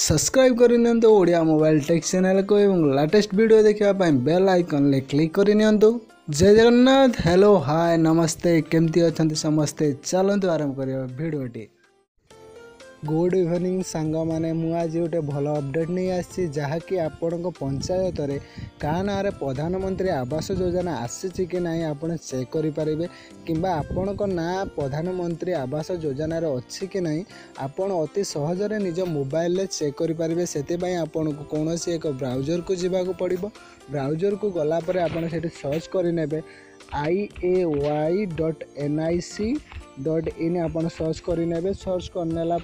Subscribe करनियंतु Odia mobile tech channel को एवं लेटेस्ट वीडियो देखिबा पई बेल आइकन ले क्लिक करनियंतु। जय जगन्नाथ। हेलो हाय नमस्ते केमती अछंती समस्ते। चलंतु आरंभ करिया वीडियोटी। गुड इवनिंग सांग माने मु आज गोटे भल अपडेट नहीं आसी जहाँकि आपण पंचायत रे का ना प्रधानमंत्री आवास योजना आसी कि नहीं आपण चेक करें किंबा आपण ना प्रधानमंत्री आवास योजना अच्छी कि नहीं आपण अति सहजरे निज मोबाइल चेक करें। से आपन को कौन सी एक ब्राउजर को जावाक पड़ो। ब्राउजर को गलापर आपड़ से सर्च करे IAY.nic.in आपन सर्च करे। सर्च करनेला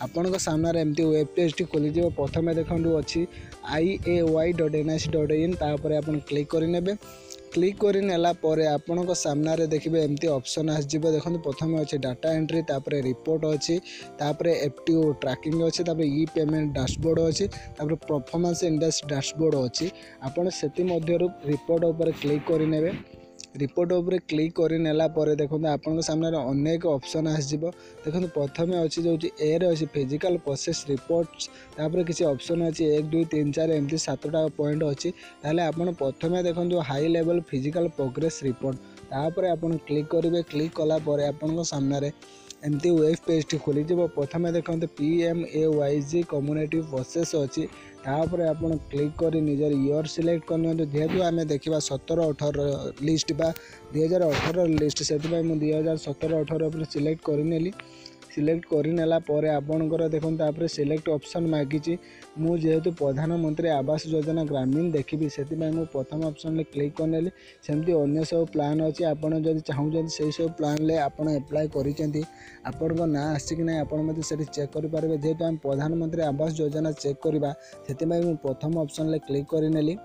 आपण सामने एमती वेब पेज टी खोली जीव। प्रथमे देखु अच्छी IAY.nic.in तापर आपन क्लिक करे। क्लिक करनेला आपण सामने देखिए एमती ऑप्शन आसो। देखो प्रथम अच्छे डाटा एंट्री तापर रिपोर्ट अच्छी तापर FTO ट्रैकिंग अच्छी तापर ई पेमेंट डैशबोर्ड अच्छी तापर परफॉर्मेंस इंडेक्स डैशबोर्ड अच्छी। आपड़ से रिपोर्ट उपर क्लिक करे। रिपोर्ट उपर क्लिक करनेला देखो आपण सामने अनेक ऑप्शन आसो। देखो प्रथम अच्छी जो ए रे अच्छी फिजिकल प्रोसेस रिपोर्ट्स तापर किसी ऑप्शन अच्छी 1 2 3 4 एमती 7टा पॉइंट अच्छी। ताहले आपण प्रथमे देखो high level physical progress report तापर आपण क्लिक करेंगे। क्लिक कला आपण सामने एमती वेब पेज टी खोली जीव। प्रथमे देखो PMAYG कम्युनिटी प्रोसेस अच्छी तापर आपण क्लिक कर निजर ईयर सिलेक्ट करनी। जेहेतु आम देखा 17-18 लिस्ट बा 2018 लिस्ट से 2017-18 सिलेक्ट करनेली। सिलेक्ट करनेला आपणकर देखो तापर सिलेक्ट ऑप्शन मागिची। मु जेहेतु प्रधानमंत्री आवास योजना ग्रामीण देखी से प्रथम ऑप्शन में क्लिक करनेली। सेमती अन्य सब प्लान अच्छी आपड़ जब चाहूँ से सब प्लान ले आपड़ एप्लाय करें आपण ना आसी कि ना आपण मत से चेक करेंगे। जेहेतु आम प्रधानमंत्री आवास योजना चेक करवा से प्रथम ऑप्शन ले क्लिक करनेली।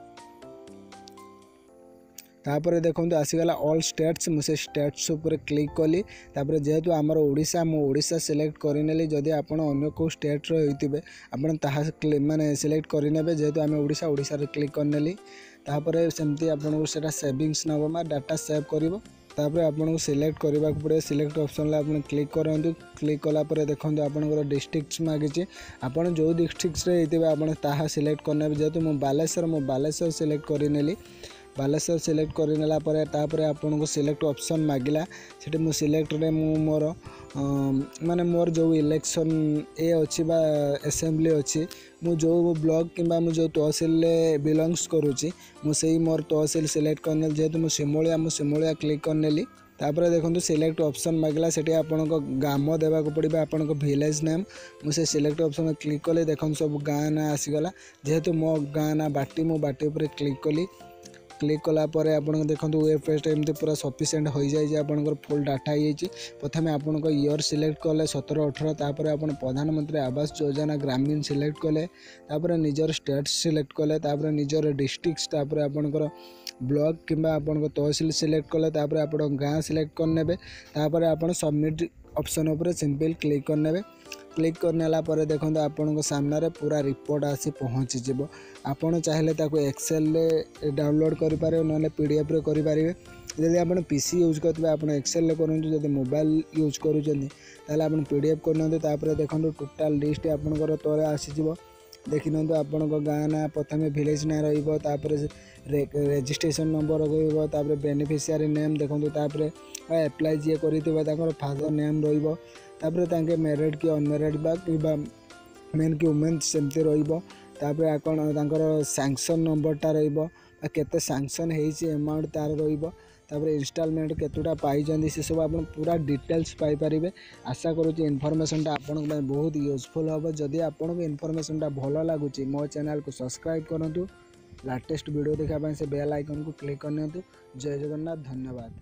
तापर देखो आसीगला ऑल स्टेट्स मुझे स्टेट्स उपर क्लिक कली। तापर जेहेतु आमर ओडिशा मु ओडिशा सिलेक्ट करनेली। जदि आपण अन्य को स्टेट रो होइतिबे आपण ताहा माने सिलेक्ट करनेबे। जेहेतु आम ओडिशा ओडिशा रे क्लिक करनेली। तापर सेमती आपण को सेटा सेविंग्स नबो मा डाटा सेव करिवो। तापर आपन को सिलेक्ट करबा पड़े। सिलेक्ट ऑप्शन ले आपन क्लिक करंतु। क्लिक कला परे देखंतु आपनकर डिस्ट्रिक्ट्स मागिची। आपन जो डिस्ट्रिक्ट्स रे हेतिबे आपन ताहा सिलेक्ट करनेबे। जेहेतु मु बालेश्वर सिलेक्ट करनेली। बालेश्वर सिलेक्ट करनेला तापर आपन को सिलेक्ट ऑप्शन मागिला। सेठी मु सिलेक्ट रे मु मोर माने मोर जो इलेक्शन ए अच्छी बा असेंबली अच्छी मु जो ब्लॉक किंबा मु जो तहसील बिलोंग्स करुच्ची मु से मोर तहसील सिलेक्ट करने। जेहेतु मु सिमुलिया क्लिक करनेली। तापर देखो सिलेक्ट ऑप्शन मागिला। सेठी आपन को गाम देवाक पड़े आपन को विलेज नेम मुझे सिलेक्ट ऑप्शन में क्लिक कले। देखो सब गाँ ना आसीगला। जेहेतु मो गाँ ना बाटी मु बाटी उपर क्लिक कली। क्लिक कला आपन देखो वेब पेज एमती पूरा सफिशिएंट हो जाए। आपनकर फुल डाटा हो। प्रथम आपन को ईयर सिलेक्ट कले 17-18 तापर आपन प्रधानमंत्री आवास योजना ग्रामीण सिलेक्ट कले। तापर निजर स्टेट सिलेक्ट कले। तापर निजर डिस्ट्रिक्ट तापर आपनकर ब्लॉक किंबा आपन तहसील सिलेक्ट कले। तापर आपन गाँ सिलेक्ट करने। तापर आपन सबमिट ऑप्शन उपर सिंपल क्लिक करने। क्लिक करनेला देखो आपण सामने पूरा रिपोर्ट आसी पहुँची जीव। आपड़ चाहिए एक्सेल डाउनलोड करें ना PDF रे करें। जदि आप PC यूज करते आप एक्सेल करूँ। जब मोबाइल यूज करें आप PDF कर देखो टोटाल लिस्ट आपंकर तले आसीज। देखि आपण गाँ ना प्रथम विलेज ना रही रजिस्ट्रेशन नंबर रही बेनिफिशियरी नेम देखो एप्लाय जी कर फादर नेम रही मैरिड कि अनमैरिड बा मेन कि वुमेन सेमती रही सैंक्शन नंबरटा रही सैंक्शन अमाउंट तार रही इंस्टॉलमेंट केतुटा पाई से सब आप पूरा डिटेल्स पाइपर। आशा करुँच इनफॉरमेशनटा आपण बहुत यूजफुल हम। जदि आपको इनफॉरमेशनटा भल लगुच मो चैनल को सब्सक्राइब करूँ। लेटेस्ट वीडियो देखा से बेल आइकन को क्लिक करनी। जय जगन्नाथ। धन्यवाद।